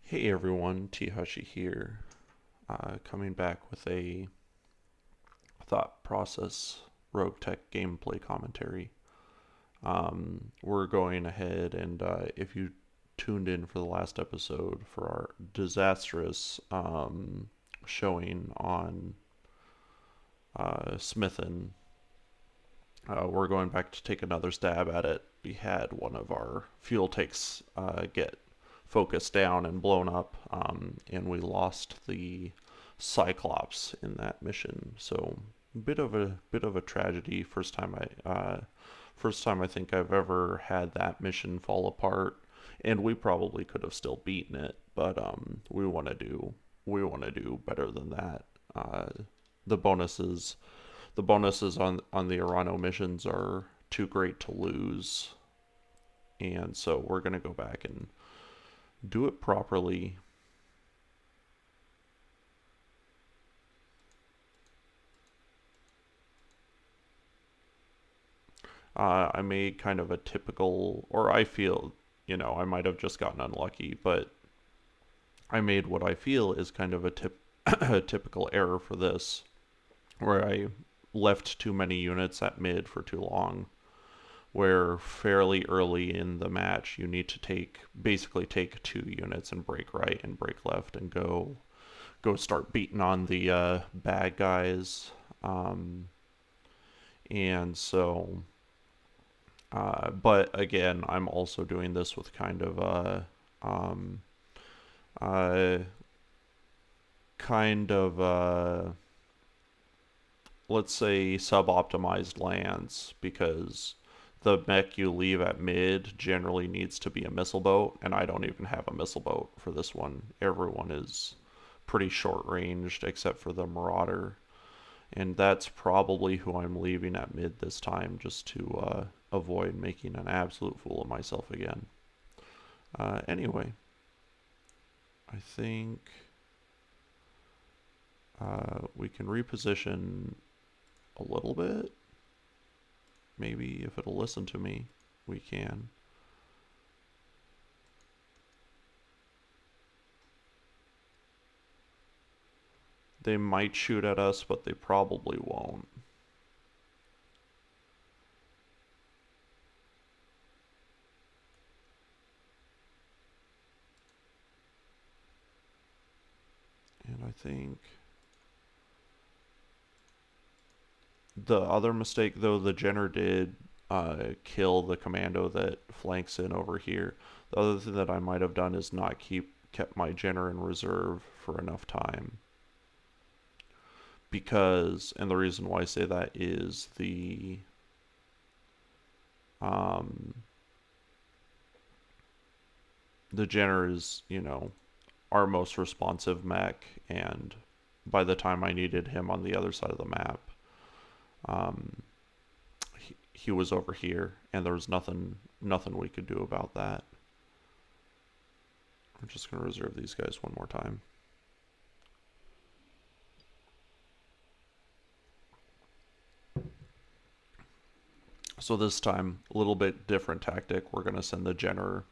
Hey everyone, Teehashee here, coming back with a thought process RogueTech gameplay commentary. We're going ahead and if you tuned in for the last episode for our disastrous showing on Smithin, we're going back to take another stab at it. We had one of our fuel tanks get focused down and blown up, and we lost the Cyclops in that mission. So bit of a tragedy. First time I think I've ever had that mission fall apart, and we probably could have still beaten it, but we want to do better than that. Uh, the bonuses the bonuses on the Arano missions are too great to lose, and so we're gonna go back and do it properly. I made kind of a typical, or I feel, I might have just gotten unlucky, but I made what I feel is kind of a typical error for this, where I left too many units at mid for too long. Where fairly early in the match you need to basically take 2 units and break right and break left and go start beating on the bad guys. Um, and so, but again, I'm also doing this with kind of um, uh, kind of let's say sub-optimized lands, because the mech you leave at mid generally needs to be a missile boat, and I don't even have a missile boat for this one. Everyone is pretty short ranged except for the Marauder, and that's probably who I'm leaving at mid this time, just to avoid making an absolute fool of myself again. Anyway, I think we can reposition a little bit. Maybe if it'll listen to me, we can. They might shoot at us, but they probably won't. And I think the other mistake, though, the Jenner did kill the commando that flanks in over here. The other thing that I might have done is not kept my Jenner in reserve for enough time. Because, and the reason why I say that is um, the Jenner is, our most responsive mech, and by the time I needed him on the other side of the map, um, he was over here, and there was nothing we could do about that. I'm just going to reserve these guys one more time. So this time, a little bit different tactic. We're going to send the Jenner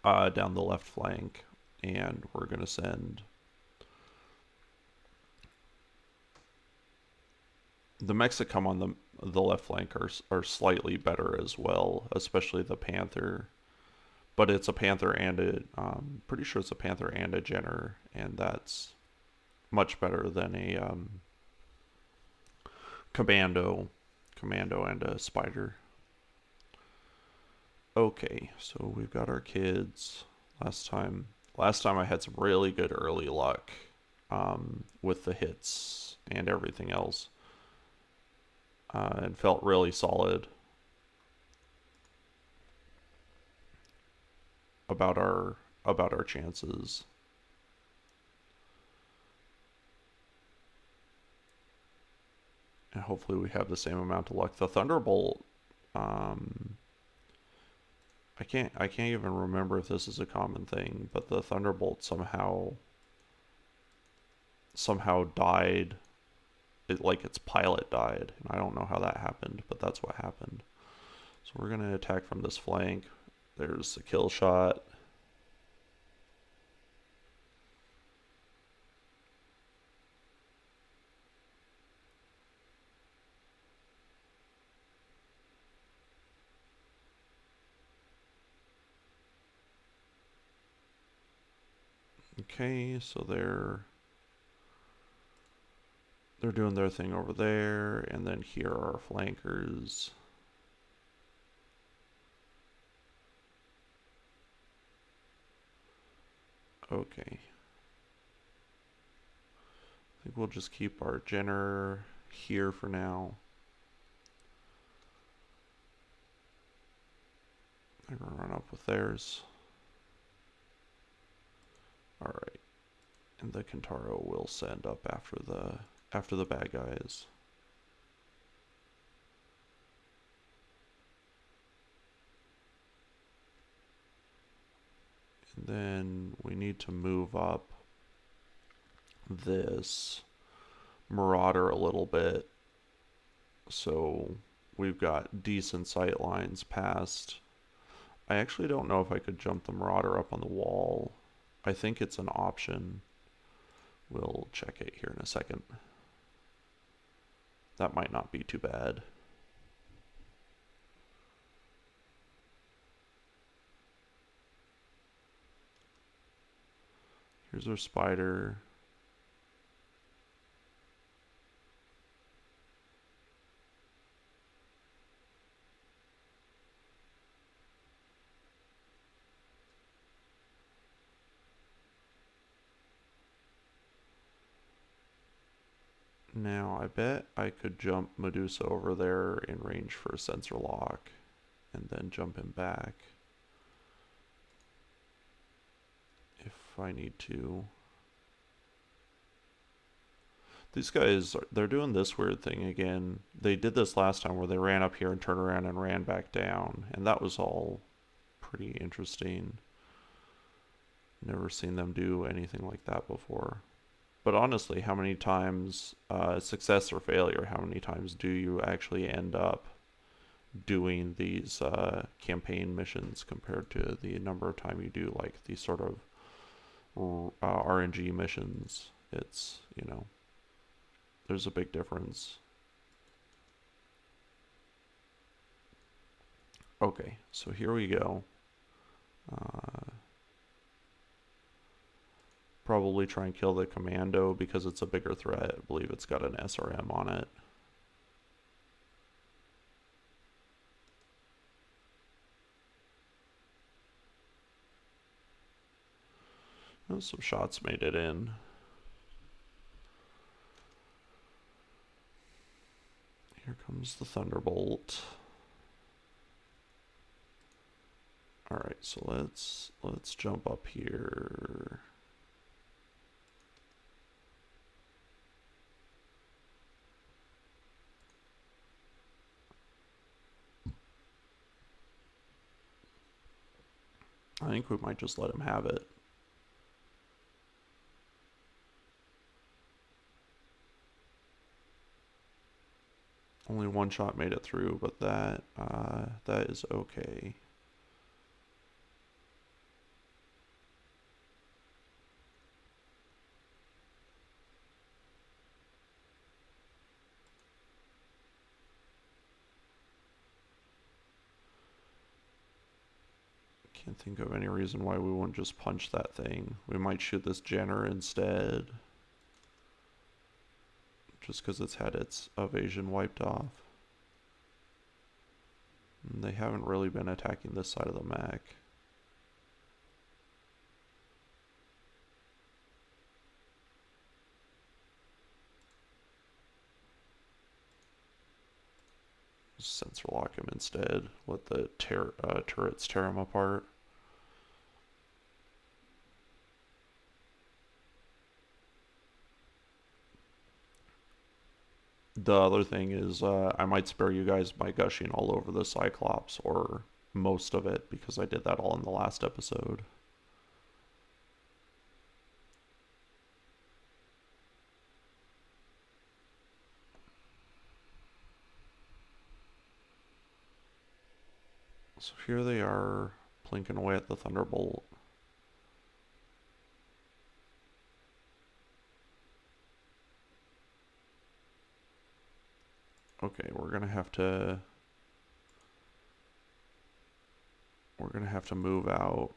down the left flank, and we're going to send the mechs that come on the left flank are slightly better as well, especially the Panther. But it's a Panther and pretty sure it's a Panther and a Jenner, and that's much better than a commando and a Spider. Okay, so we've got our kids. Last time I had some really good early luck with the hits and everything else, and felt really solid about our chances. And hopefully we have the same amount of luck. The Thunderbolt, um, I can't even remember if this is a common thing, but the Thunderbolt somehow died. Like its pilot died, and I don't know how that happened, but that's what happened. So we're gonna attack from this flank. There's a kill shot. Okay, so they're doing their thing over there, and then here are our flankers. Okay. I think we'll just keep our Jenner here for now. They're gonna run up with theirs. Alright. And the Kentaro will send up after the bad guys. And then we need to move up this Marauder a little bit, so we've got decent sight lines past. I actually don't know if I could jump the Marauder up on the wall. I think it's an option. We'll check it here in a second. That might not be too bad. Here's our spider. Now, I bet I could jump Medusa over there in range for a sensor lock, and then jump him back if I need to. These guys, they're doing this weird thing again. They did this last time where they ran up here and turned around and ran back down, and that was all pretty interesting. Never seen them do anything like that before. But honestly, how many times, success or failure, how many times do you actually end up doing these campaign missions compared to the number of time you do like these sort of RNG missions? It's, you know, there's a big difference. Okay, so here we go. Probably try and kill the commando because it's a bigger threat. I believe it's got an SRM on it. Oh, some shots made it in. Here comes the Thunderbolt. Alright, so let's jump up here. I think we might just let him have it. Only one shot made it through, but that is okay. Can't think of any reason why we wouldn't just punch that thing. We might shoot this Jenner instead, just because it's had its evasion wiped off. And they haven't really been attacking this side of the mech. Sensor lock him instead. Let the turrets tear him apart. The other thing is I might spare you guys by gushing all over the Cyclops, or most of it, because I did that all in the last episode. So here they are, plinking away at the Thunderbolt. Okay, we're gonna have to move out.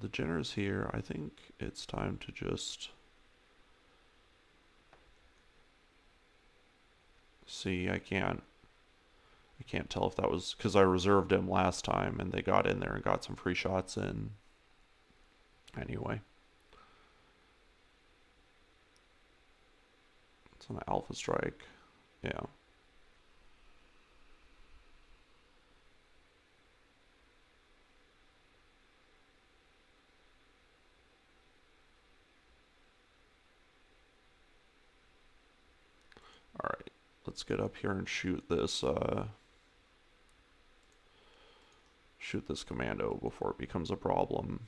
The genera's here. I think it's time to just see. I can't tell if that was because I reserved him last time and they got in there and got some free shots in. Anyway. It's an Alpha Strike. Yeah. Alright. Let's get up here and shoot this commando before it becomes a problem.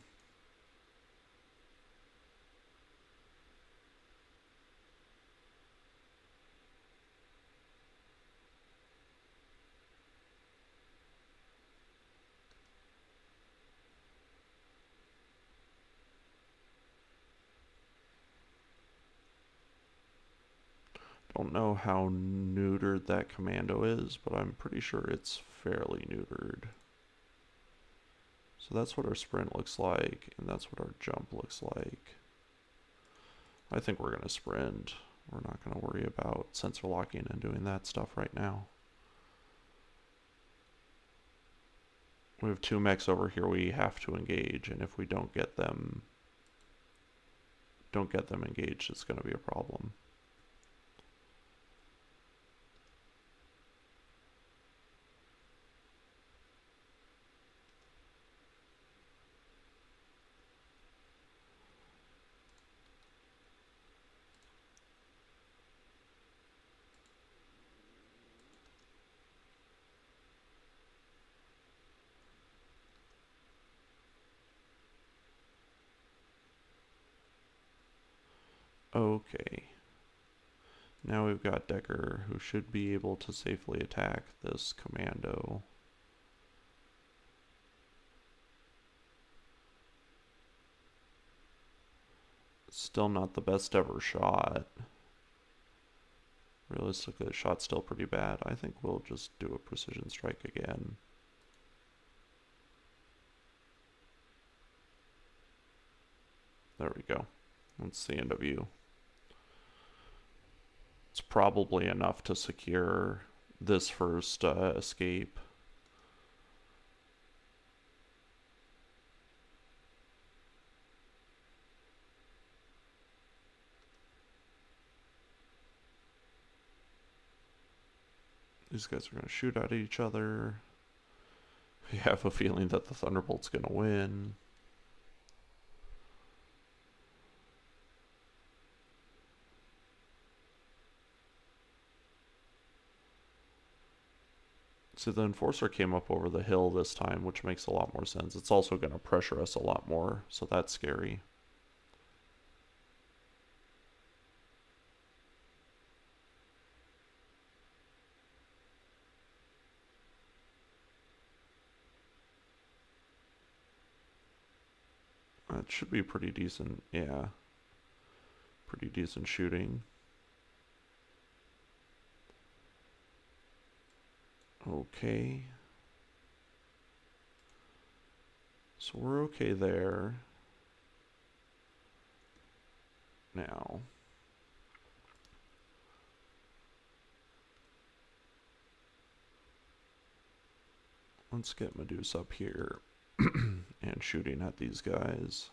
Don't know how neutered that commando is, but I'm pretty sure it's fairly neutered. So that's what our sprint looks like, and that's what our jump looks like. I think we're going to sprint. We're not going to worry about sensor locking and doing that stuff right now. We have 2 mechs over here we have to engage, and if we don't get them engaged, it's going to be a problem. Okay. Now we've got Decker, who should be able to safely attack this commando. Still not the best ever shot. Realistically, the shot's still pretty bad. I think we'll just do a precision strike again. There we go. That's the end of you. It's probably enough to secure this first escape. These guys are going to shoot at each other. I have a feeling that the Thunderbolt's going to win. So the Enforcer came up over the hill this time, which makes a lot more sense. It's also going to pressure us a lot more, so that's scary. It should be pretty decent, yeah. Pretty decent shooting. Okay. So we're okay there. Now. Let's get Medusa up here and shooting at these guys.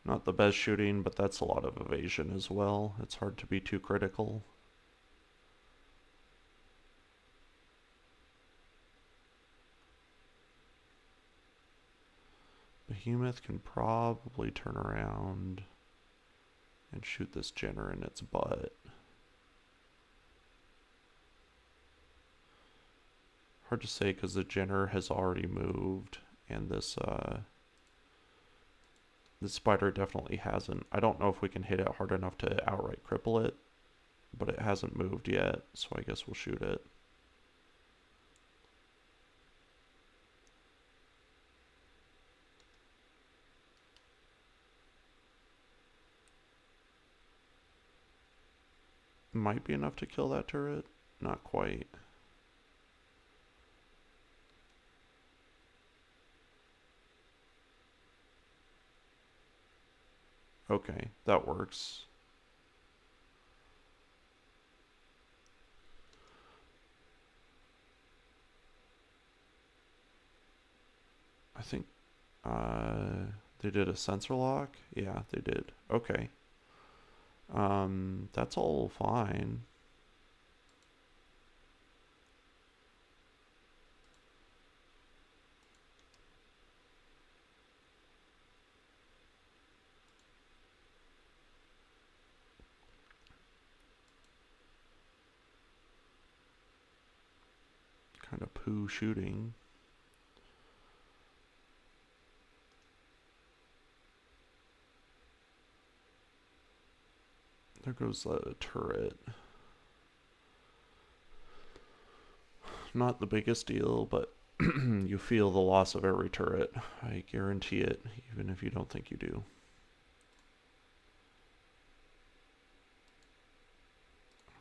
Not the best shooting, but that's a lot of evasion as well. It's hard to be too critical. Behemoth can probably turn around and shoot this Jenner in its butt. Hard to say because the Jenner has already moved, and this spider definitely hasn't. I don't know if we can hit it hard enough to outright cripple it, but it hasn't moved yet, so I guess we'll shoot it. Might be enough to kill that turret. Not quite. Okay, that works. I think they did a sensor lock? Yeah, they did. Okay. That's all fine. Kind of poo shooting. There goes the turret. Not the biggest deal, but you feel the loss of every turret. I guarantee it, even if you don't think you do.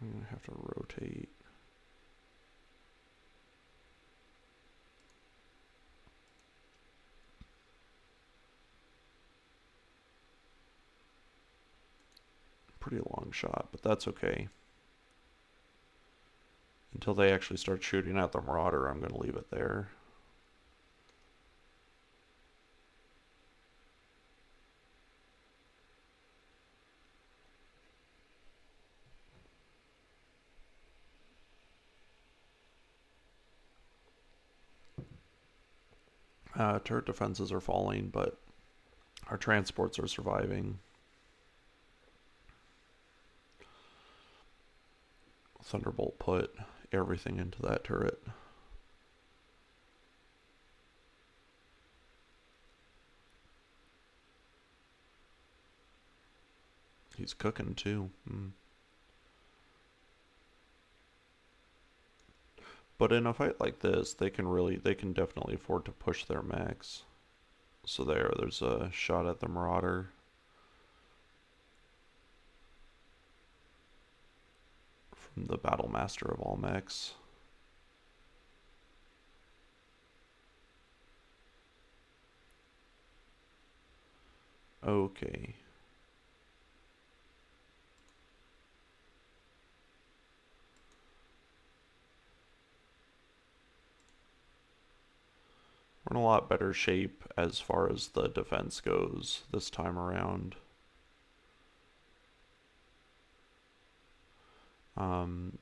I'm going to have to rotate. Pretty long shot, but that's okay. Until they actually start shooting at the Marauder, I'm going to leave it there. Turret defenses are falling, but our transports are surviving. Thunderbolt put everything into that turret. He's cooking too. But in a fight like this, they can definitely afford to push their mechs. So there's a shot at the Marauder. From the Battle Master of all mechs. Okay. We're in a lot better shape as far as the defense goes this time around.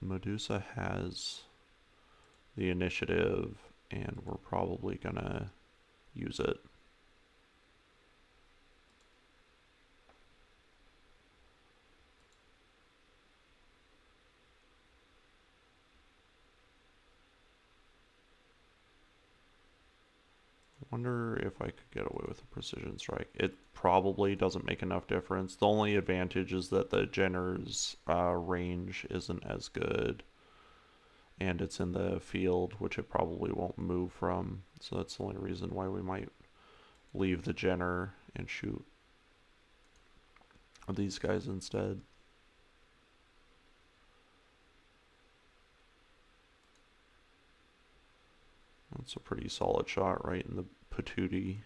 Medusa has the initiative, and we're probably gonna use it. Wonder if I could get away with a precision strike. It probably doesn't make enough difference. The only advantage is that the Jenner's range isn't as good, and it's in the field, which it probably won't move from. So that's the only reason why we might leave the Jenner and shoot these guys instead. That's a pretty solid shot right in the patootie.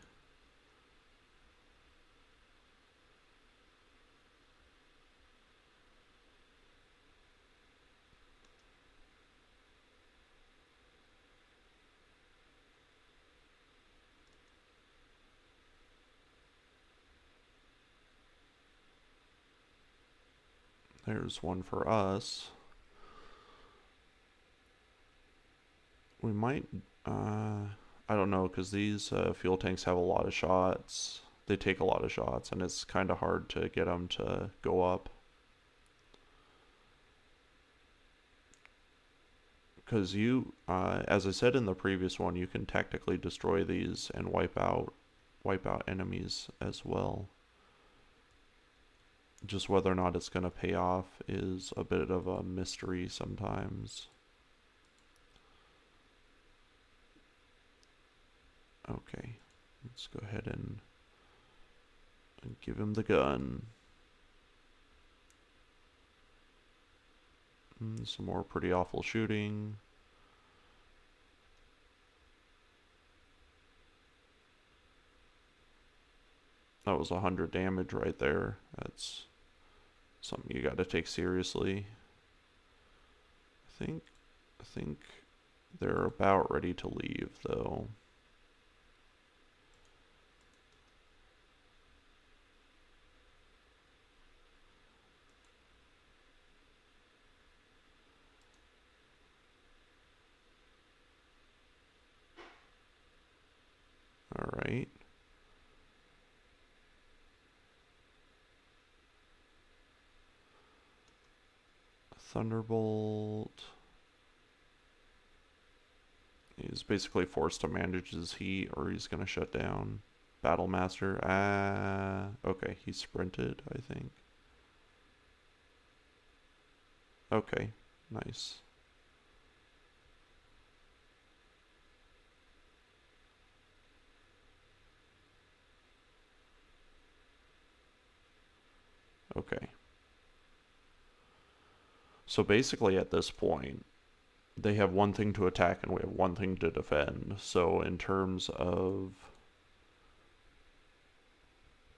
There's one for us. We might, I don't know, because these fuel tanks have a lot of shots. They take a lot of shots, and it's kind of hard to get them to go up. Because as I said in the previous one, you can tactically destroy these and wipe out enemies as well. Just whether or not it's going to pay off is a bit of a mystery sometimes. Okay, let's go ahead and give him the gun. Some more pretty awful shooting. That was 100 damage right there. That's something you got to take seriously. I think they're about ready to leave, though. All right. Thunderbolt. He's basically forced to manage his heat or he's going to shut down. Battlemaster. Okay, he sprinted, I think. Okay, nice. Okay. So basically at this point, they have one thing to attack and we have one thing to defend. So in terms of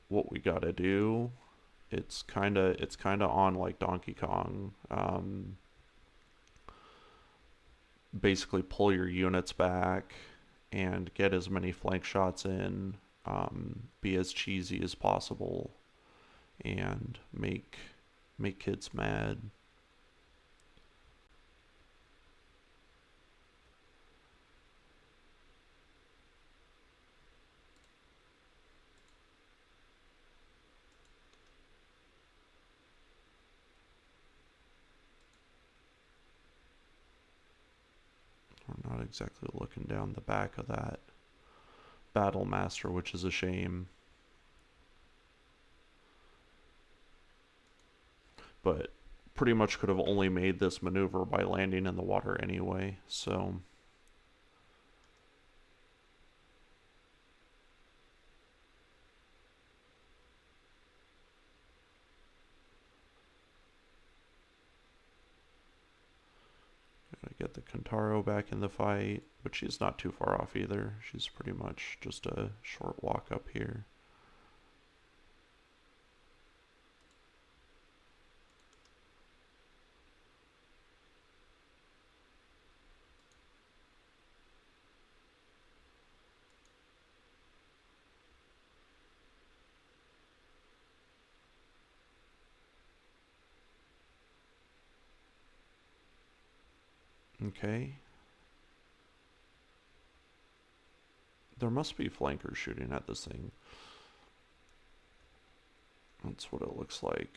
what we gotta do, it's kinda on like Donkey Kong. Basically pull your units back and get as many flank shots in, be as cheesy as possible, and make kids mad. We're not exactly looking down the back of that Battlemaster, which is a shame. But pretty much could have only made this maneuver by landing in the water anyway, so... Gotta get the Kentaro back in the fight, but she's not too far off either. She's pretty much just a short walk up here. Okay. There must be flankers shooting at this thing. That's what it looks like.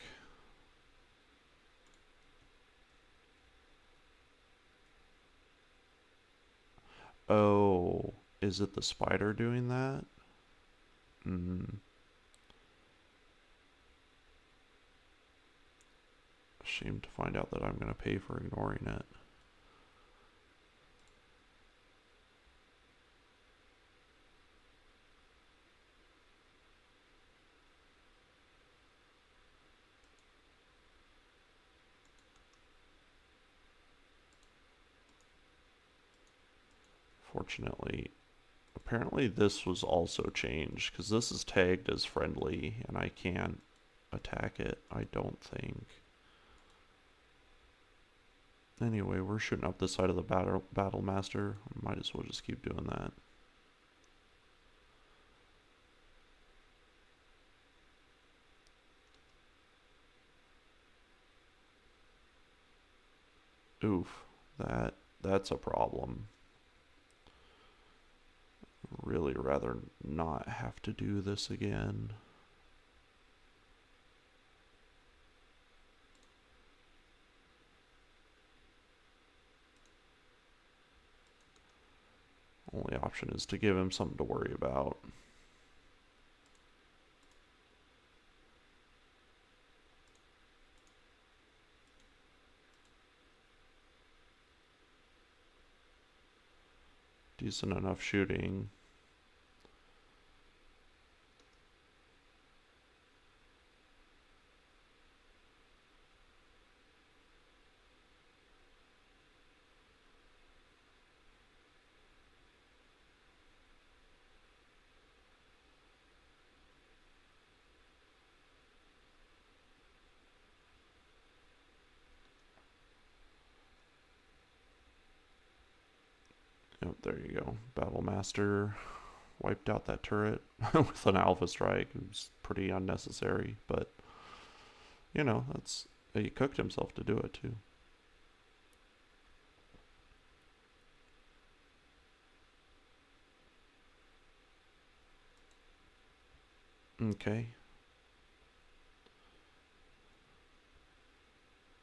Oh, is it the spider doing that? Shame to find out that I'm going to pay for ignoring it. Fortunately, apparently this was also changed, because this is tagged as friendly, and I can't attack it, I don't think. Anyway, we're shooting up this side of the Battlemaster. Might as well just keep doing that. Oof, that's a problem. Really rather not have to do this again. Only option is to give him something to worry about. Decent enough shooting. Yep, there you go. Battlemaster wiped out that turret with an alpha strike. It was pretty unnecessary, but you know, that's he cooked himself to do it too. Okay.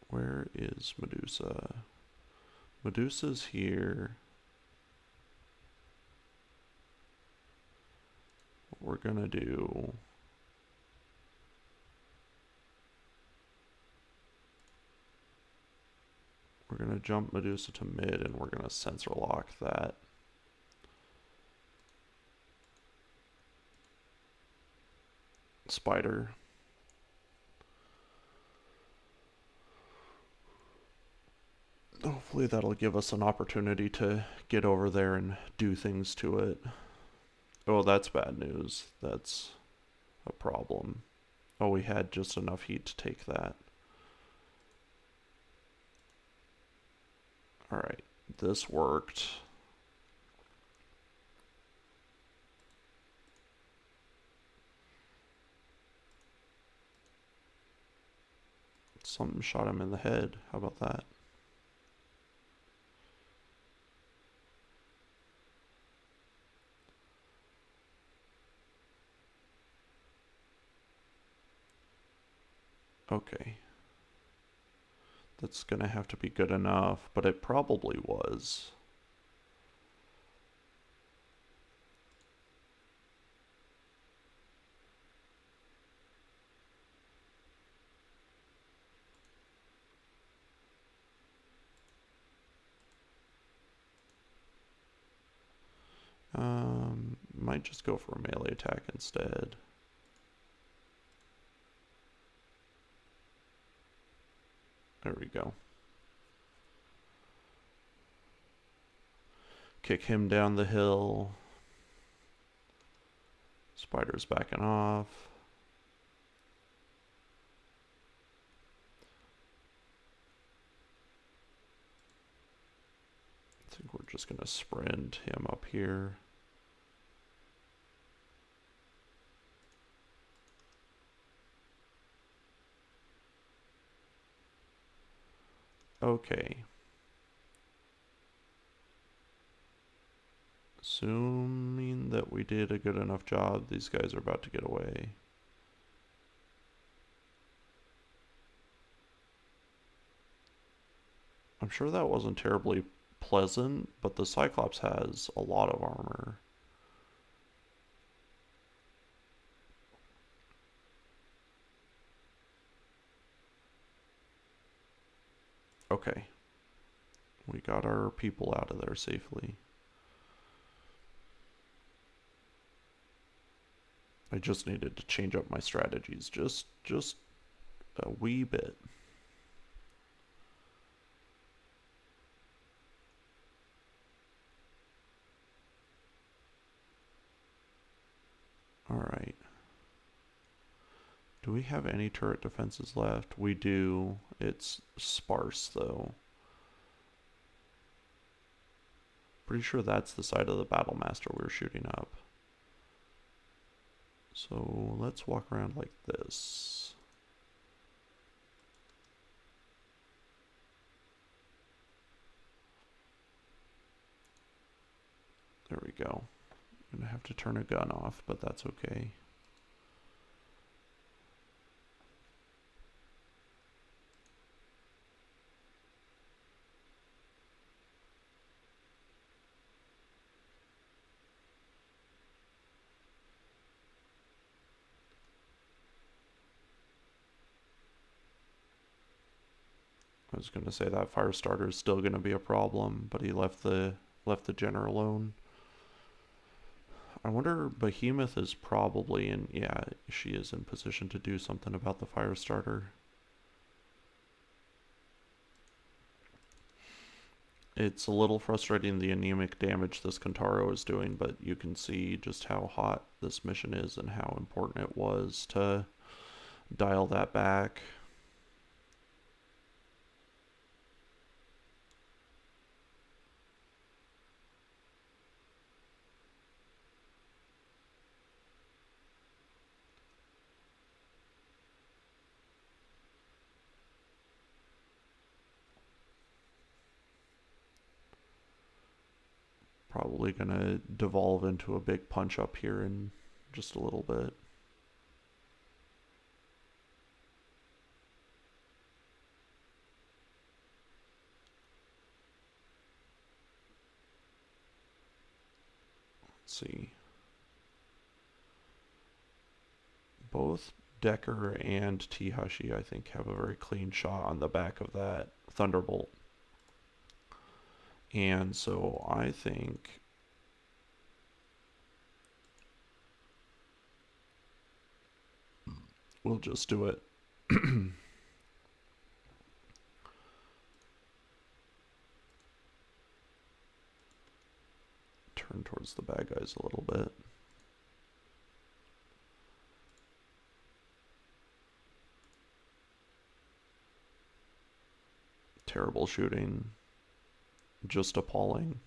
Where is Medusa? Medusa's here. What we're gonna do... We're gonna jump Medusa to mid and we're gonna sensor lock that. Spider. Hopefully that'll give us an opportunity to get over there and do things to it. Oh, that's bad news. That's a problem. Oh, we had just enough heat to take that. Alright, this worked. Something shot him in the head. How about that? Okay. That's gonna have to be good enough, but it probably was. Might just go for a melee attack instead. There we go. Kick him down the hill. Spider's backing off. I think we're just gonna sprint him up here. Okay. Assuming that we did a good enough job, these guys are about to get away. I'm sure that wasn't terribly pleasant, but the Cyclops has a lot of armor. Okay. We got our people out of there safely. I just needed to change up my strategies just a wee bit. Alright. Do we have any turret defenses left? We do. It's sparse though. Pretty sure that's the side of the Battlemaster we're shooting up. So let's walk around like this. There we go. I'm gonna have to turn a gun off, but that's okay. I was gonna say that fire starter is still gonna be a problem, but he left the general alone. I wonder, Behemoth is probably in, yeah, she is in position to do something about the fire starter. It's a little frustrating the anemic damage this Kentaro is doing, but you can see just how hot this mission is and how important it was to dial that back. Probably gonna devolve into a big punch up here in just a little bit. Let's see. Both Decker and Teehashee, I think, have a very clean shot on the back of that Thunderbolt. And so I think we'll just do it. Turn towards the bad guys a little bit. Terrible shooting. Just appalling.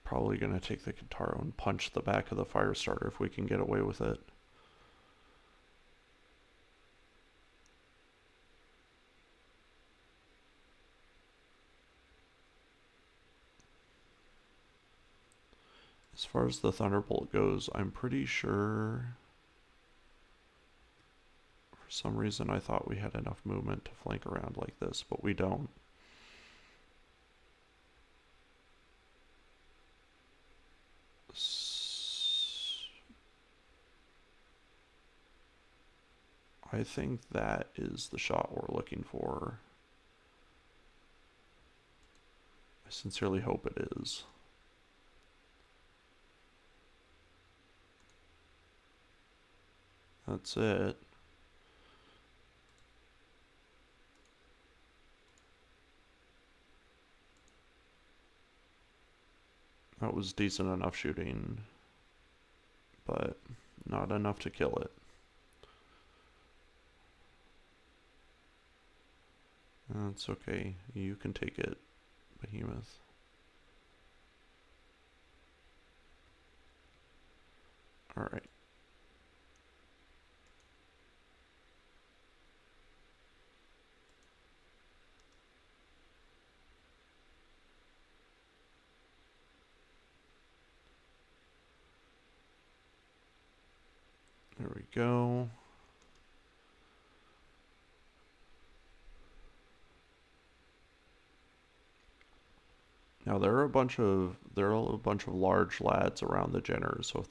Probably going to take the Kintaro and punch the back of the fire starter if we can get away with it. As far as the Thunderbolt goes, I'm pretty sure... For some reason I thought we had enough movement to flank around like this, but we don't. I think that is the shot we're looking for. I sincerely hope it is. That's it. That was decent enough shooting, but not enough to kill it. That's okay. You can take it, Behemoth. Alright. There we go. Now there are a bunch of large lads around the Jenner, so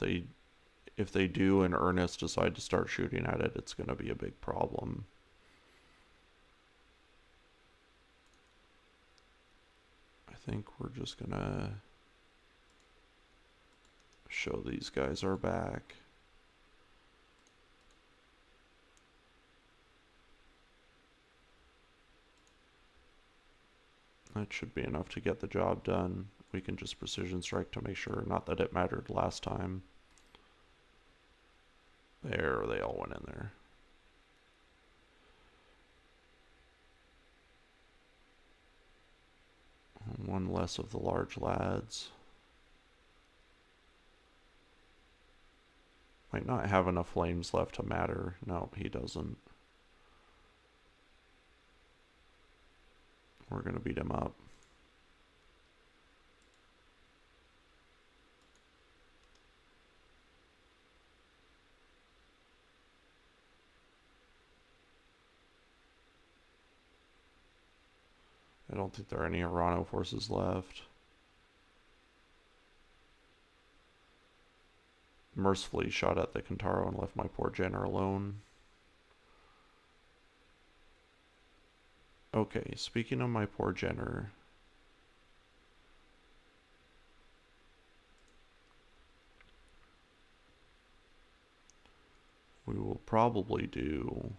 if they do in earnest decide to start shooting at it, it's going to be a big problem. I think we're just going to show these guys our back. That should be enough to get the job done. We can just precision strike to make sure, not that it mattered last time. There, they all went in there. One less of the large lads. Might not have enough flames left to matter. No, he doesn't. We're going to beat him up. I don't think there are any Arano forces left. Mercifully shot at the Kintaro and left my poor Jenner alone. Okay, speaking of my poor Jenner, we will probably do...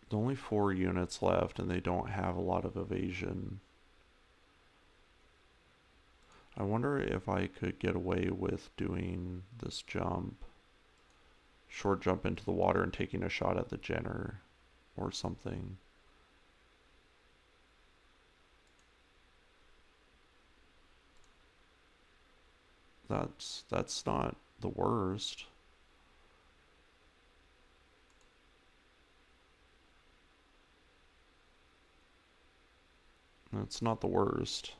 There's only 4 units left and they don't have a lot of evasion. I wonder if I could get away with doing this jump, short jump into the water and taking a shot at the Jenner or something. That's not the worst. That's not the worst.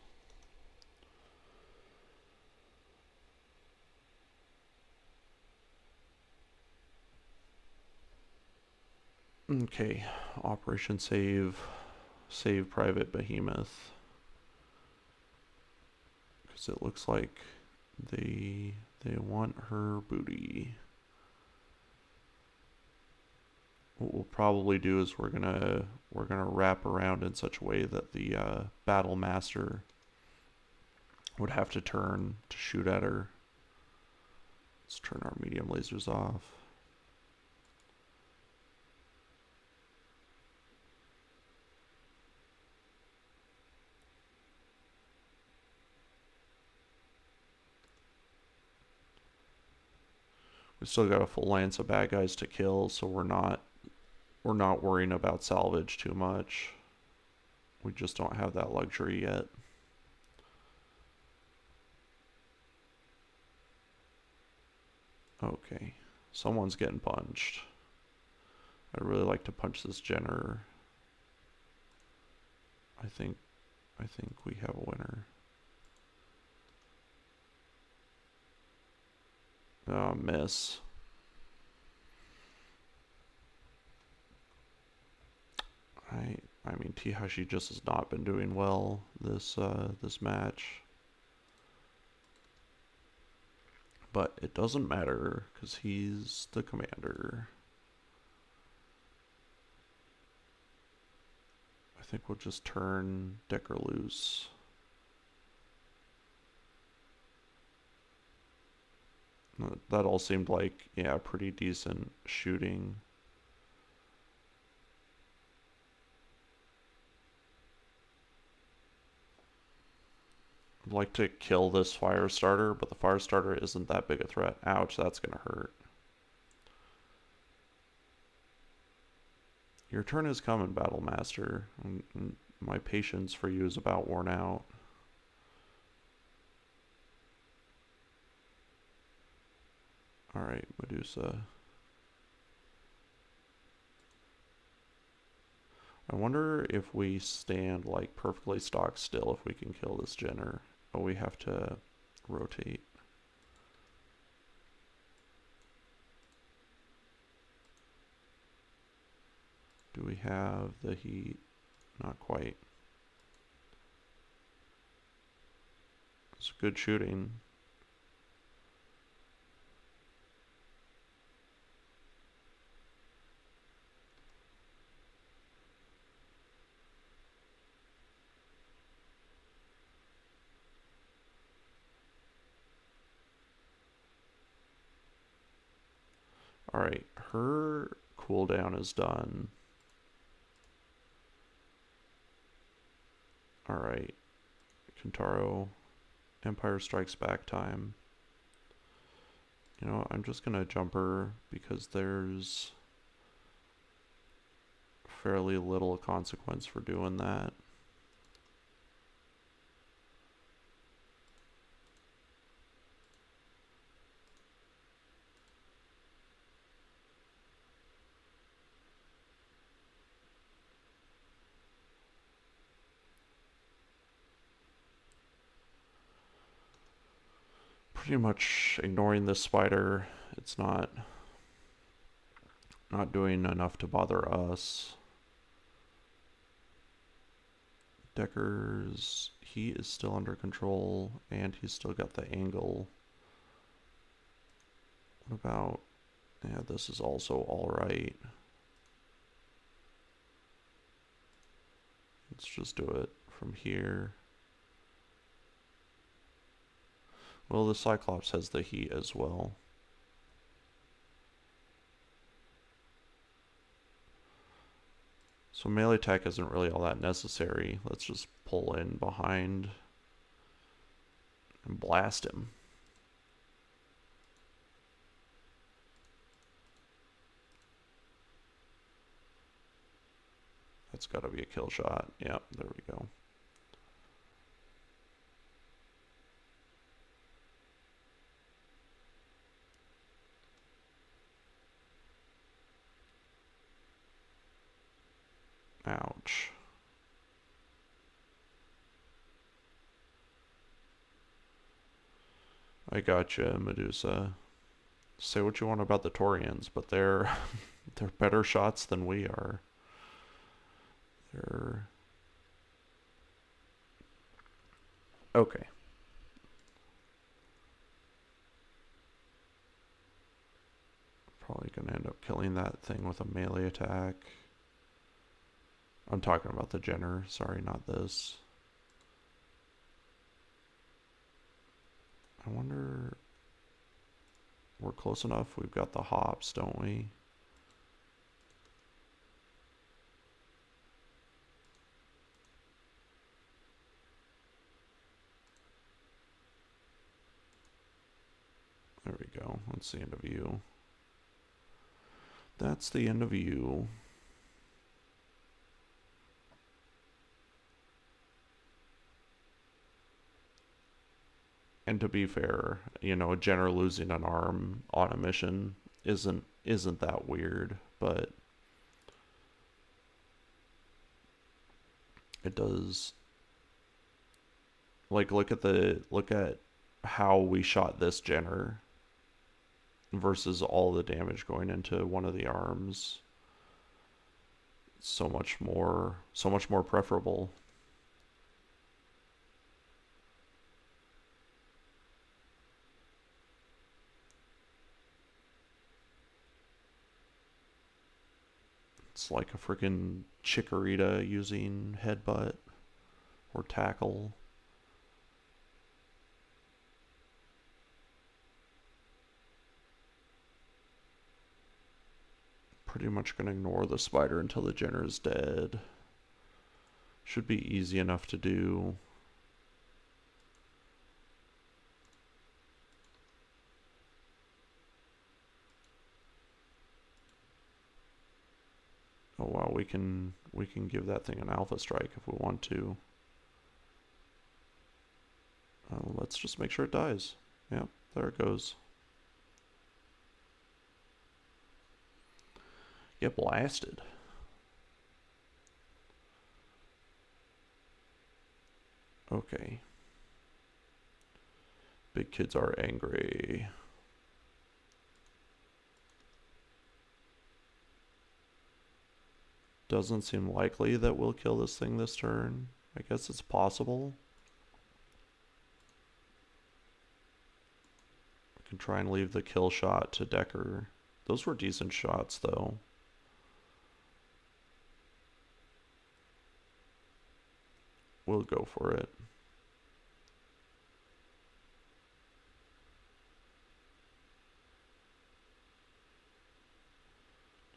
Okay, Operation Save Private Behemoth. Because it looks like they want her booty. What we'll probably do is we're gonna wrap around in such a way that the Battle Master would have to turn to shoot at her. Let's turn our medium lasers off. We still got a full lance of bad guys to kill, so we're not worrying about salvage too much. We just don't have that luxury yet. Okay, someone's getting punched. I'd really like to punch this Jenner. I think we have a winner. Miss. I mean, Teehashee just has not been doing well this match. But it doesn't matter, because he's the commander. I think we'll just turn Decker loose. That all seemed like, yeah, pretty decent shooting. I'd like to kill this fire starter, but the fire starter isn't that big a threat. Ouch, that's gonna hurt. Your turn is coming, Battle Master. My patience for you is about worn out. Alright, Medusa. I wonder if we stand like perfectly stock still if we can kill this Jenner. Oh, we have to rotate. Do we have the heat? Not quite. It's good shooting. Alright, her cooldown is done. Alright, Kentaro, Empire Strikes Back time. You know, I'm just gonna jump her because there's fairly little consequence for doing that. Pretty much ignoring this spider. It's not doing enough to bother us. Decker's, he is still under control, and he's still got the angle. What about, yeah, this is also alright. Let's just do it from here. Well, the Cyclops has the heat as well. So melee attack isn't really all that necessary. Let's just pull in behind and blast him. That's got to be a kill shot. Yep, there we go. Ouch. I gotcha, Medusa. Say what you want about the Torians, but they're they're better shots than we are. They're okay. Probably gonna end up killing that thing with a melee attack. I'm talking about the Jenner, sorry, not this. I wonder... We're close enough. We've got the hops, don't we? There we go. That's the end of you. That's the end of you. And to be fair, you know, a Jenner losing an arm on a mission isn't that weird, but it does. Like, look at how we shot this Jenner versus all the damage going into one of the arms. So much more preferable. It's like a freaking Chikorita using headbutt or tackle. Pretty much gonna ignore the spider until the Jenner is dead. Should be easy enough to do. Oh wow, we can give that thing an alpha strike if we want to. Let's just make sure it dies. Yep, there it goes. Get blasted. Okay. Big kids are angry. Doesn't seem likely that we'll kill this thing this turn. I guess it's possible. We can try and leave the kill shot to Decker. Those were decent shots, though. We'll go for it.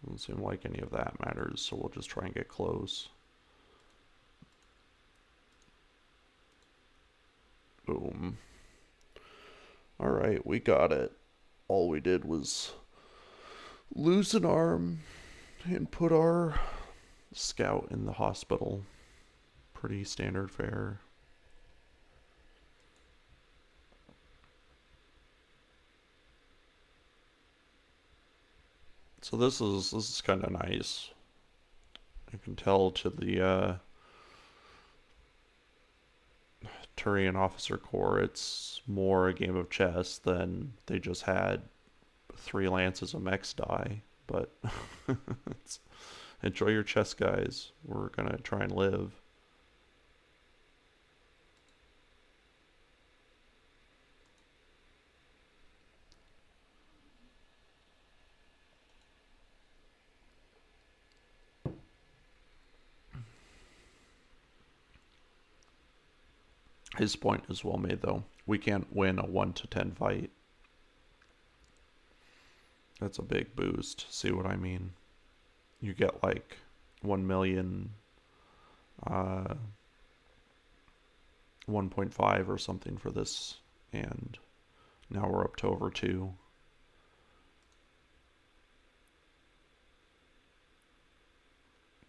Doesn't seem like any of that matters, so we'll just try and get close. Boom. Alright, we got it. All we did was lose an arm and put our scout in the hospital. Pretty standard fare. So this is kind of nice. I can tell to the Turian Officer Corps, it's more a game of chess than they just had 3 lances of mechs die. But enjoy your chess, guys. We're gonna try and live. His point is well made, though. We can't win a 1 to 10 fight. That's a big boost. See what I mean? You get like 1 million, 1.5 or something for this And now we're up to over 2.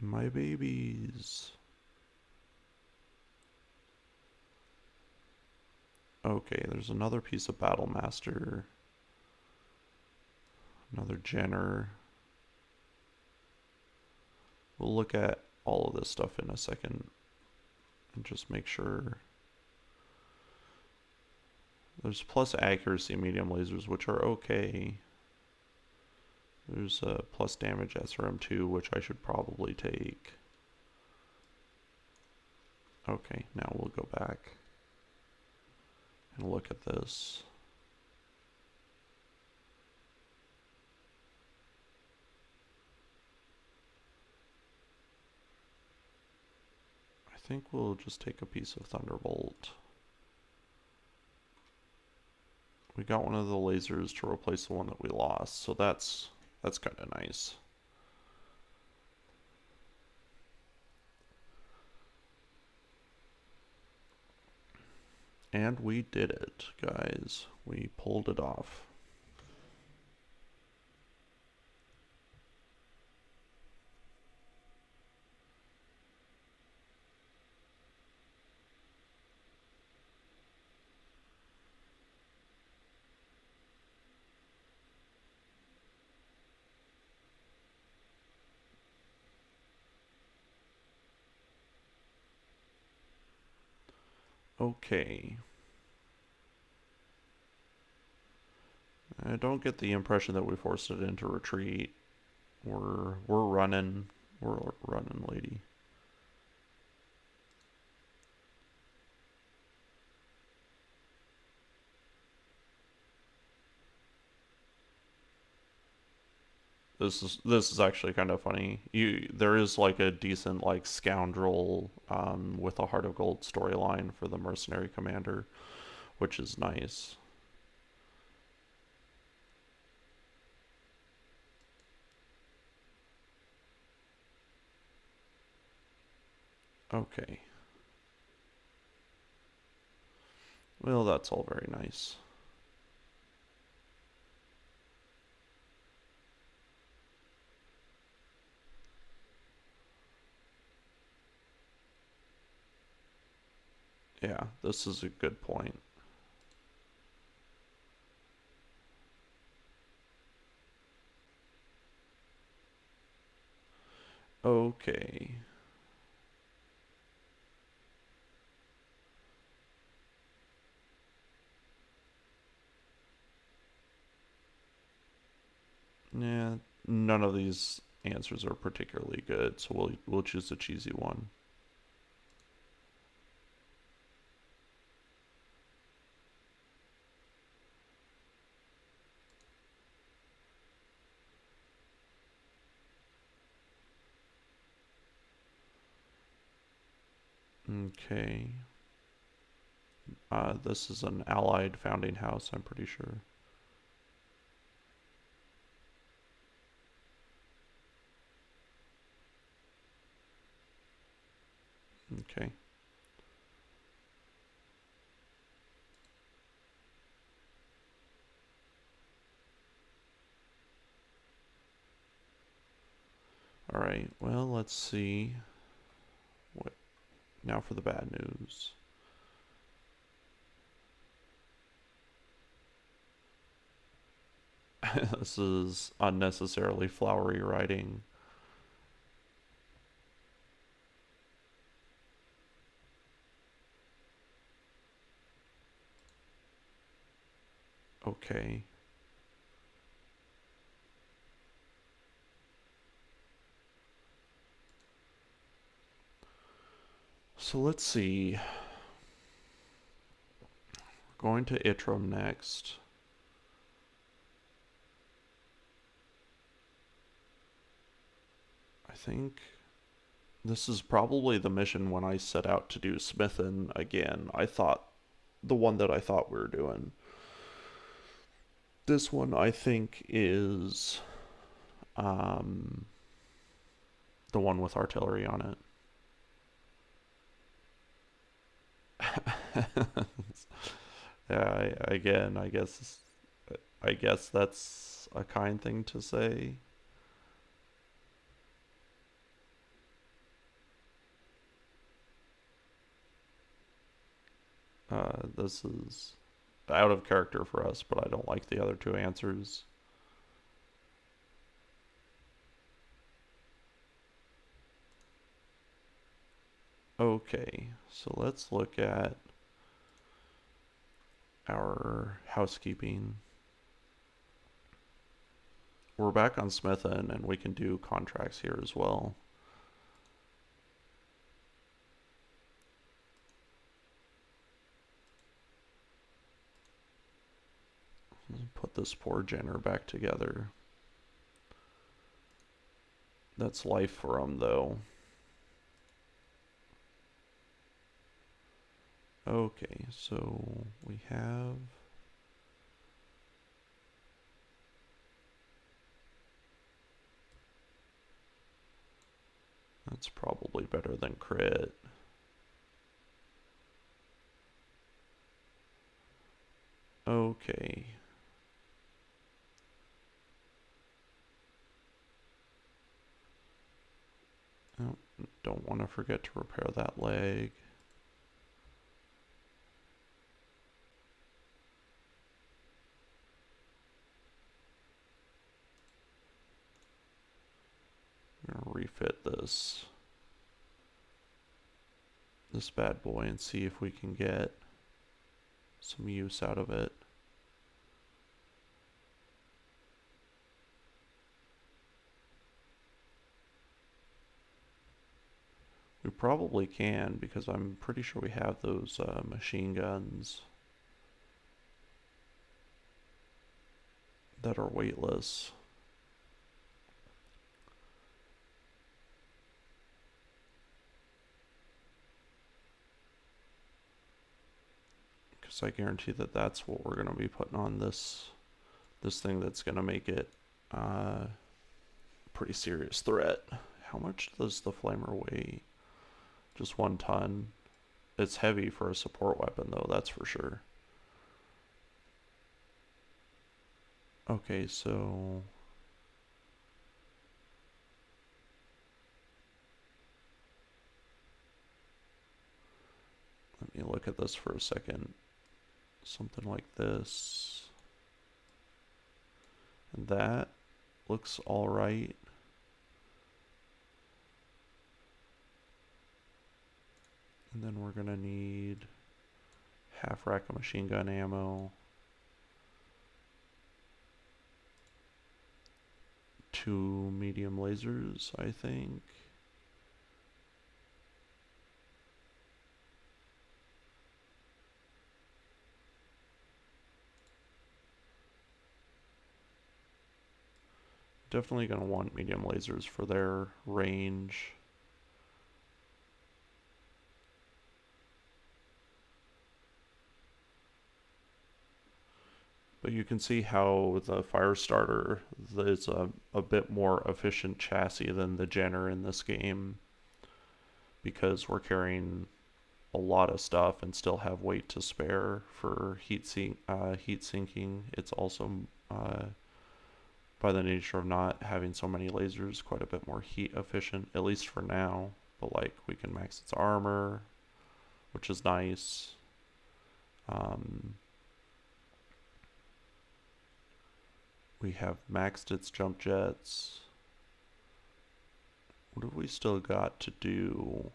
My babies. Okay, there's another piece of Battlemaster. Another Jenner. We'll look at all of this stuff in a second and just make sure. There's plus accuracy medium lasers, which are okay. There's a plus damage SRM2, which I should probably take. Okay, now we'll go back and look at this. I think we'll just take a piece of Thunderbolt. We got one of the lasers to replace the one that we lost, so that's kind of nice. And we did it, guys. We pulled it off. Okay. I don't get the impression that we forced it into retreat. We're running. We're running, lady. This is actually kind of funny. There is like a decent like scoundrel with a Heart of Gold storyline for the mercenary commander, which is nice. Okay. Well, that's all very nice. Yeah, this is a good point. Okay. Yeah, none of these answers are particularly good, so we'll choose the cheesy one. Okay. This is an Allied founding house, I'm pretty sure. Okay. All right. Well, let's see. What now for the bad news? This is unnecessarily flowery writing. Okay. So let's see. We're going to Itram next. I think this is probably the mission when I set out to do Smithin again. I thought the one that I thought we were doing. This one I think is the one with artillery on it. Yeah, again, I guess that's a kind thing to say. This is out of character for us, but I don't like the other two answers. Okay, so let's look at our housekeeping. We're back on Smithin, and we can do contracts here as well. Put this poor Jenner back together. That's life for him, though. Okay, so we have... That's probably better than crit. Okay. Oh, don't want to forget to repair that leg. I'm gonna refit this bad boy and see if we can get some use out of it. We probably can, because I'm pretty sure we have those machine guns that are weightless. Because I guarantee that that's what we're going to be putting on this thing that's going to make it a pretty serious threat. How much does the flamer weigh? Just 1 ton. It's heavy for a support weapon, though, that's for sure. Okay, so... let me look at this for a second. Something like this. And that looks alright. And then we're gonna need half rack of machine gun ammo, 2 medium lasers, I think. Definitely gonna want medium lasers for their range. But you can see how the Firestarter is a bit more efficient chassis than the Jenner in this game, because we're carrying a lot of stuff and still have weight to spare for heat sinking. It's also, by the nature of not having so many lasers, quite a bit more heat efficient, at least for now. But like, we can max its armor, which is nice. We have maxed its jump jets. What have we still got to do?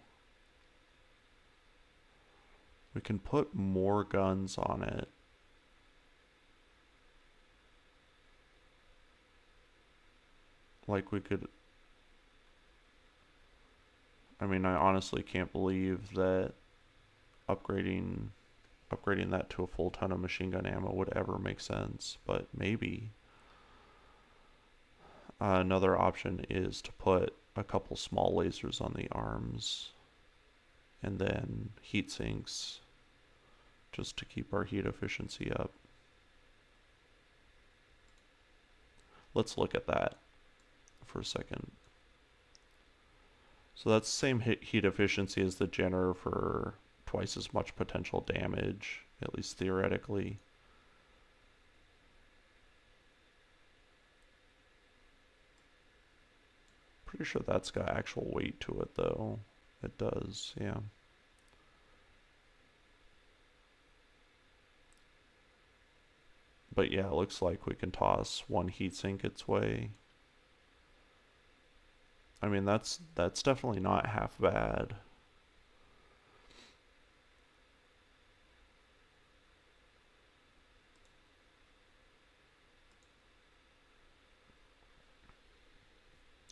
We can put more guns on it. Like we could... I mean, I honestly can't believe that upgrading that to a full ton of machine gun ammo would ever make sense, but maybe. Another option is to put a couple small lasers on the arms and then heat sinks just to keep our heat efficiency up. Let's look at that for a second. So that's the same heat efficiency as the Jenner for twice as much potential damage, at least theoretically. Pretty sure that's got actual weight to it, though. It does, yeah. But yeah, it looks like we can toss one heatsink its way. I mean, that's definitely not half bad.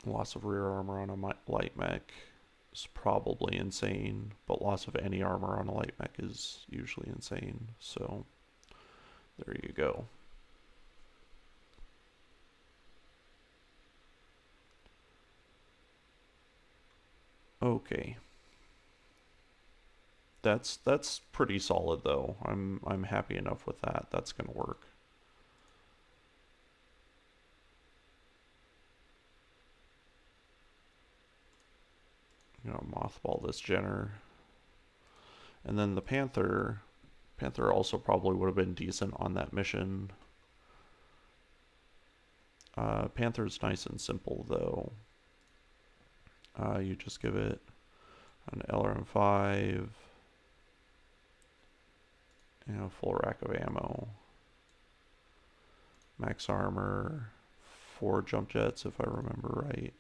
Loss of rear armor on a light mech is probably insane, but loss of any armor on a light mech is usually insane, so there you go. Okay. That's pretty solid though. I'm happy enough with that. That's gonna work. You know, mothball this Jenner. And then the Panther also probably would have been decent on that mission. Panther's nice and simple though. You just give it an LRM-5, you know, full rack of ammo, max armor, 4 jump jets if I remember right.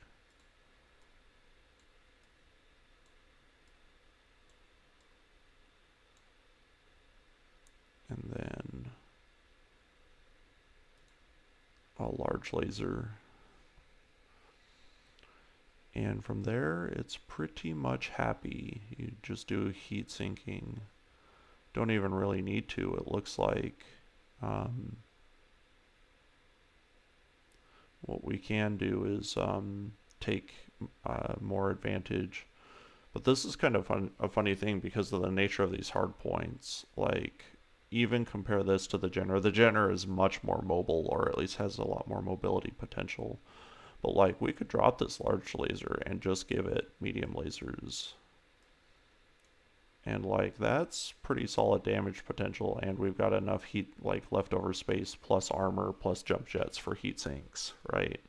And then a large laser. And from there, it's pretty much happy. You just do heat sinking. Don't even really need to, it looks like. What we can do is take more advantage. But this is kind of a funny thing because of the nature of these hard points. Like, even compare this to the Jenner. The Jenner is much more mobile, or at least has a lot more mobility potential. But like, we could drop this large laser and just give it medium lasers. And like, that's pretty solid damage potential, and we've got enough heat, like leftover space, plus armor, plus jump jets for heat sinks, right?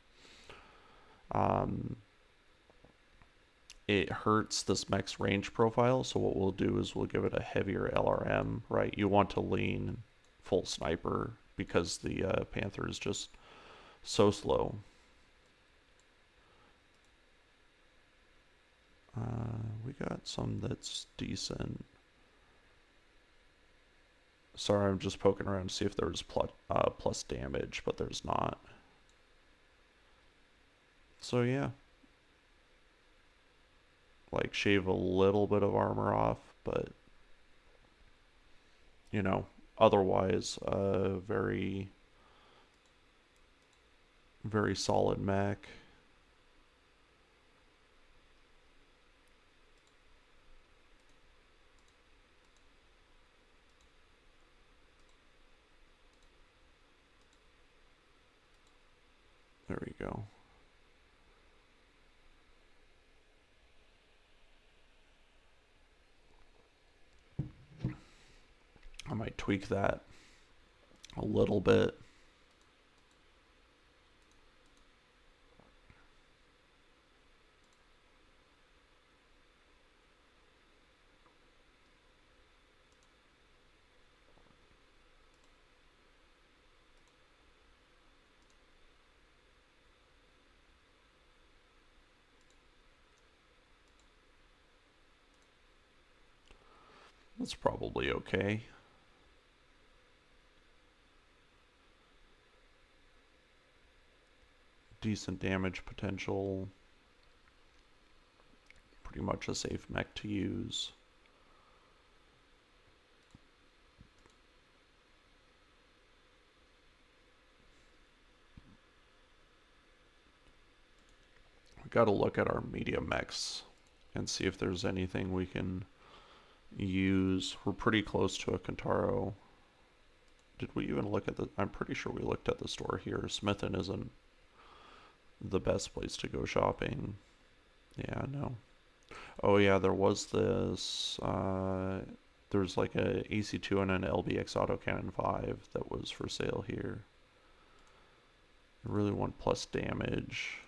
It hurts this mech's range profile, so what we'll do is we'll give it a heavier LRM, right? You want to lean full sniper because the Panther is just so slow. We got some that's decent. Sorry, I'm just poking around to see if there's plus damage, but there's not. So yeah. Like, shave a little bit of armor off, but, you know, otherwise, very, very solid mech. There we go. I might tweak that a little bit. That's probably okay. Decent damage potential. Pretty much a safe mech to use. We gotta look at our medium mechs and see if there's anything we can use. We're pretty close to a Kentaro. Did we even look at the... I'm pretty sure we looked at the store here. Smithin isn't the best place to go shopping. Yeah, no. Oh yeah, there was this there's like a AC2 and an LBX Autocannon 5 that was for sale here. I really want plus damage,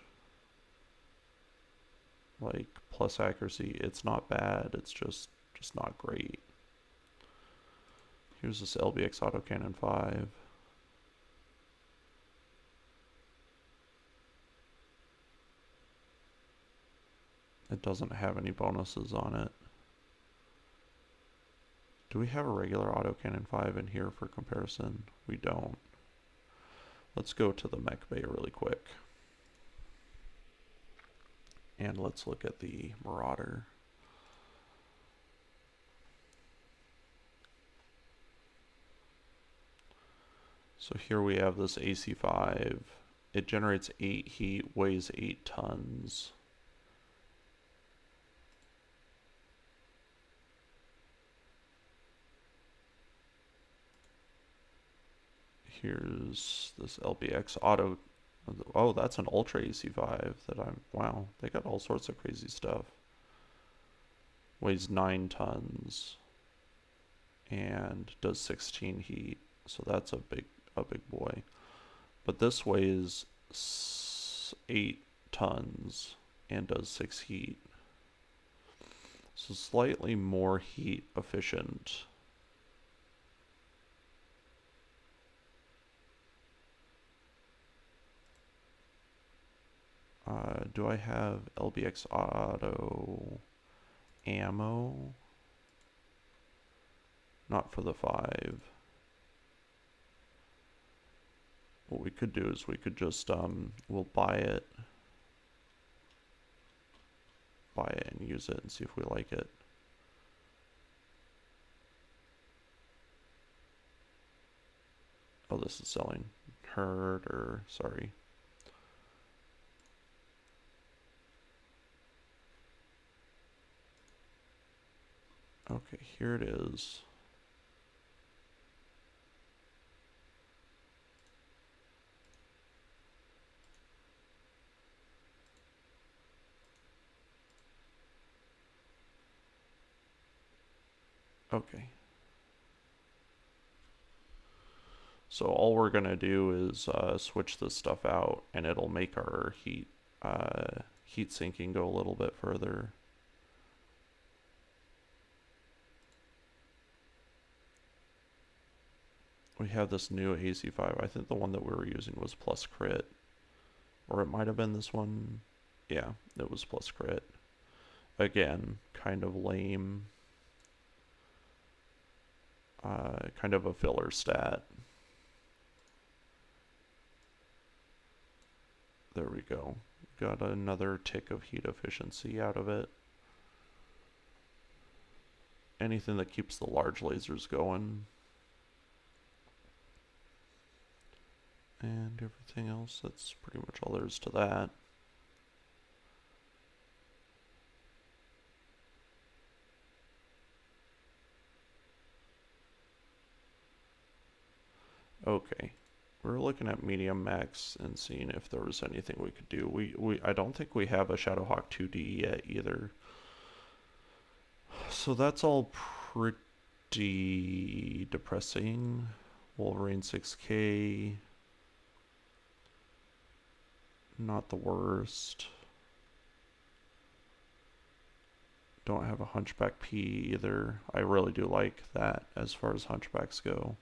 like plus accuracy. It's not bad, it's just not great. Here's this LBX Autocannon 5. It doesn't have any bonuses on it. Do we have a regular Autocannon 5 in here for comparison? We don't. Let's go to the mech bay really quick. And let's look at the Marauder. So here we have this AC5. It generates 8 heat, weighs 8 tons. Here's this LBX Auto. Oh, that's an Ultra AC5 that wow, they got all sorts of crazy stuff. Weighs 9 tons and does 16 heat. So that's a big boy. But this weighs 8 tons and does 6 heat. So slightly more heat efficient. Do I have LBX Auto ammo? Not for the 5. What we could do is we could just, we'll buy it and use it and see if we like it. Oh, this is selling. Herder, sorry. Okay, here it is. Okay. So all we're gonna do is switch this stuff out, and it'll make our heat sinking go a little bit further. We have this new AC5. I think the one that we were using was plus crit. Or it might have been this one. Yeah, it was plus crit. Again, kind of lame. Kind of a filler stat. There we go. Got another tick of heat efficiency out of it. Anything that keeps the large lasers going. And everything else, that's pretty much all there is to that. Okay, we're looking at medium max and seeing if there was anything we could do. I don't think we have a Shadowhawk 2D yet either. So that's all pretty depressing. Wolverine 6K. Not the worst. Don't have a Hunchback P either. I really do like that as far as Hunchbacks go.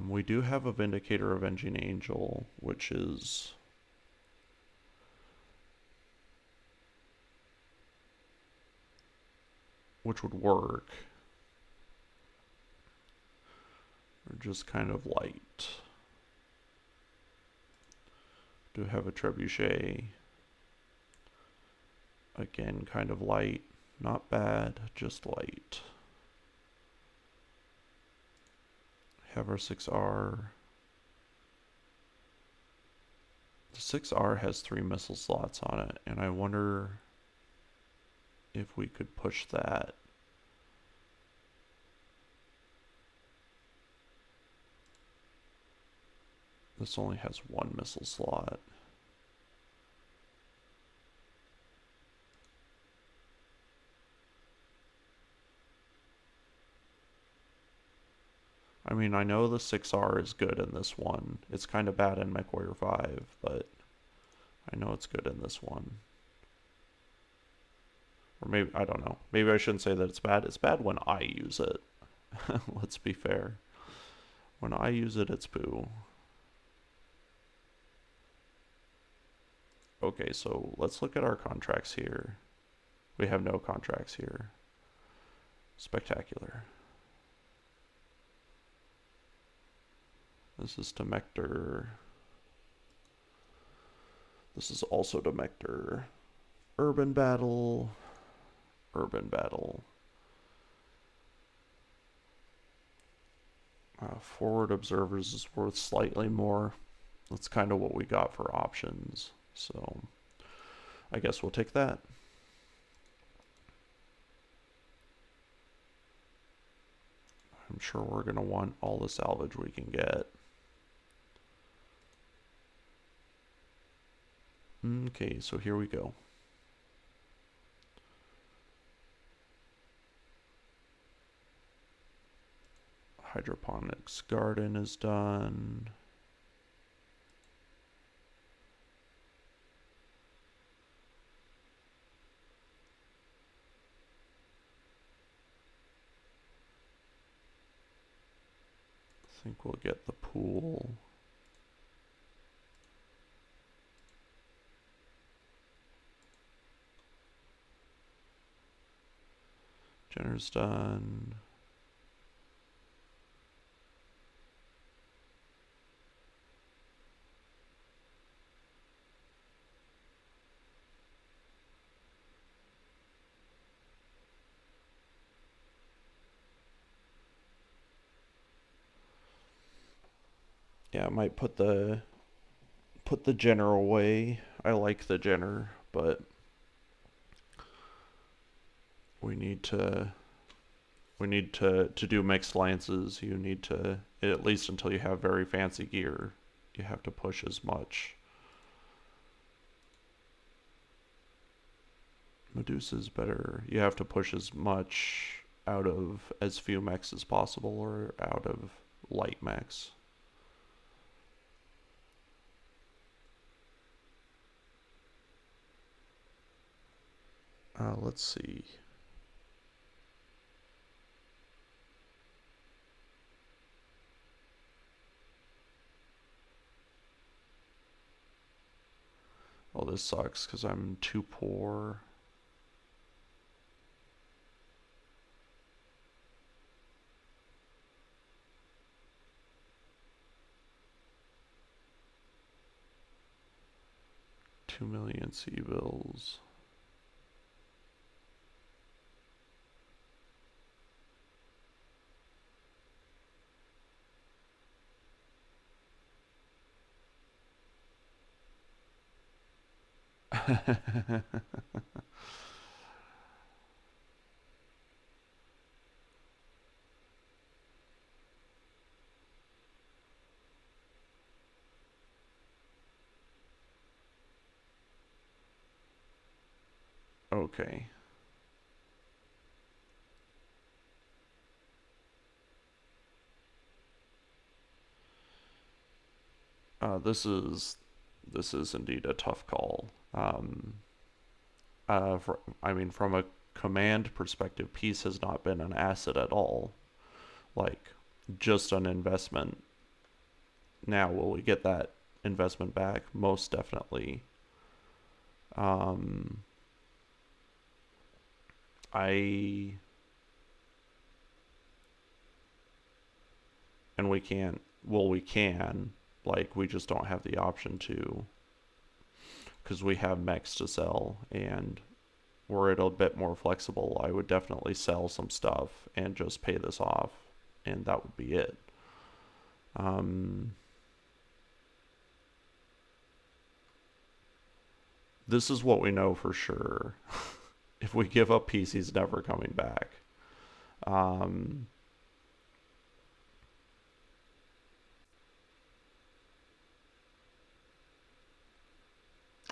We do have a Vindicator Avenging Angel, which would work. Or just kind of light. Do have a Trebuchet. Again, kind of light. Not bad, just light. Have our 6R. The 6R has 3 missile slots on it, and I wonder if we could push that. This only has 1 missile slot. I mean, I know the 6R is good in this one. It's kind of bad in MechWarrior 5, but I know it's good in this one. Or maybe, I don't know. Maybe I shouldn't say that it's bad. It's bad when I use it. Let's be fair. When I use it, it's poo. Okay, so let's look at our contracts here. We have no contracts here. Spectacular. This is Demector. This is also Demector. Urban Battle. Urban Battle. Forward Observers is worth slightly more. That's kind of what we got for options. So I guess we'll take that. I'm sure we're going to want all the salvage we can get. Okay, so here we go. Hydroponics garden is done. I think we'll get the pool. Jenner's done. Yeah, I might put the Jenner away. I like the Jenner, but we need to do mixed lances. You need to, at least until you have very fancy gear, you have to push as much. Medusa's better. You have to push as much out of as few mechs as possible, or out of light mechs. Let's see. Oh, this sucks because I'm too poor. $2 million C-bills. Okay. This is indeed a tough call. I mean, from a command perspective, peace has not been an asset at all. Like, just an investment. Now, will we get that investment back? Most definitely. Um, I and we can't. Well, we can. Like, we just don't have the option to, because we have mechs to sell, and were it a bit more flexible, I would definitely sell some stuff and just pay this off, and that would be it. This is what we know for sure. If we give up peace, he's never coming back. Um,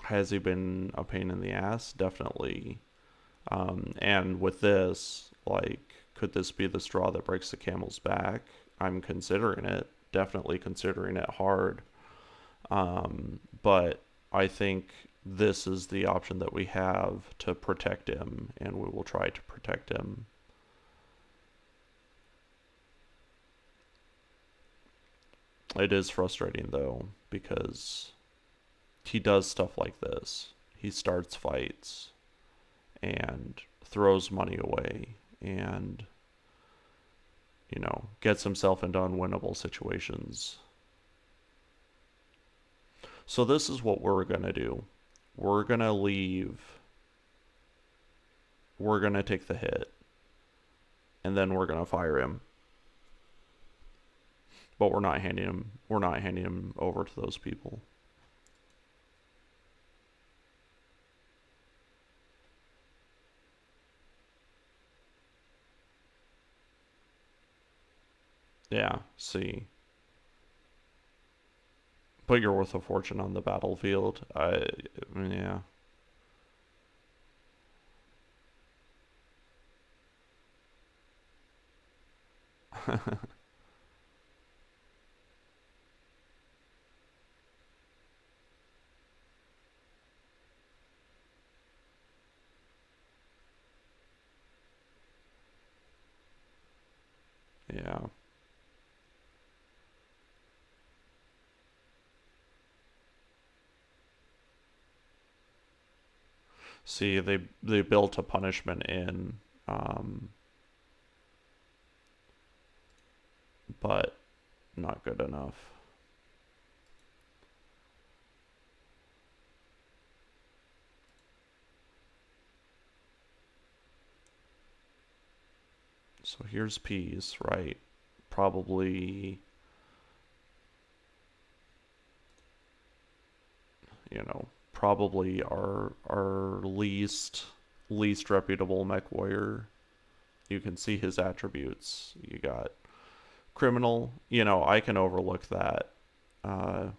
has he been a pain in the ass? Definitely. And with this, like, could this be the straw that breaks the camel's back? I'm considering it, definitely considering it hard. But I think this is the option that we have to protect him, and we will try to protect him. It is frustrating though, because he does stuff like this. He starts fights and throws money away and, gets himself into unwinnable situations. So this is what we're going to do. We're going to leave. We're going to take the hit. And then we're going to fire him. But we're not handing him over to those people. Yeah, see. But you're worth a fortune on the battlefield. Yeah. Yeah. See, they built a punishment in, but not good enough. So here's peas, right? Probably, probably our least reputable MechWarrior. You can see his attributes. You got criminal. I can overlook that. Uh,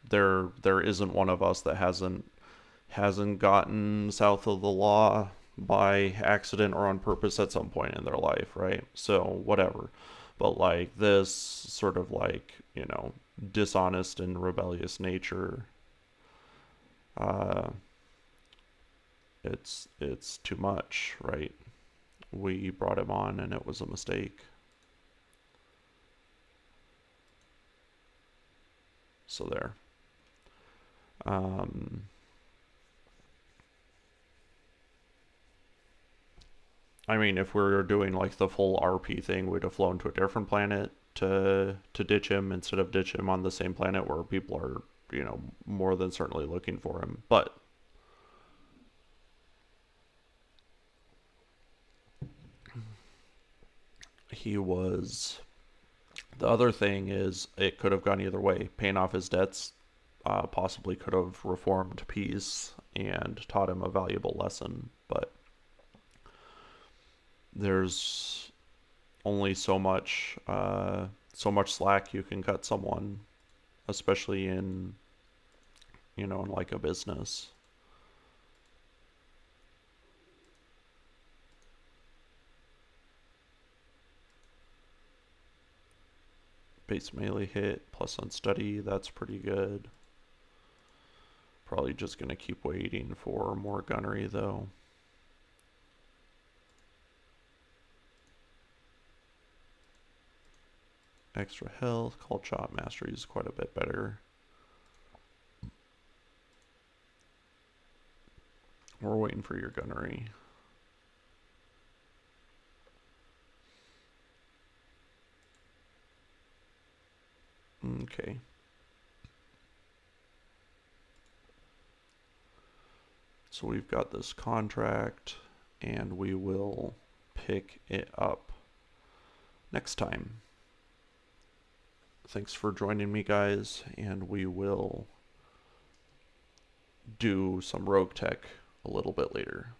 there isn't one of us that hasn't gotten south of the law by accident or on purpose at some point in their life, right? So whatever. But like this sort of like, dishonest and rebellious nature, uh, it's too much, right? We brought him on and it was a mistake. So there. Um, I mean, if we were doing like the full RP thing, we'd have flown to a different planet to ditch him instead of ditch him on the same planet where people are, more than certainly looking for him. But he was. The other thing is, it could have gone either way. Paying off his debts possibly could have reformed peace and taught him a valuable lesson, but there's only so much slack you can cut someone, especially in in like a business. Base melee hit plus unsteady, that's pretty good. Probably just gonna keep waiting for more gunnery though. Extra health, call shot mastery is quite a bit better. We're waiting for your gunnery. Okay. So we've got this contract, and we will pick it up next time. Thanks for joining me, guys, and we will do some RogueTech a little bit later.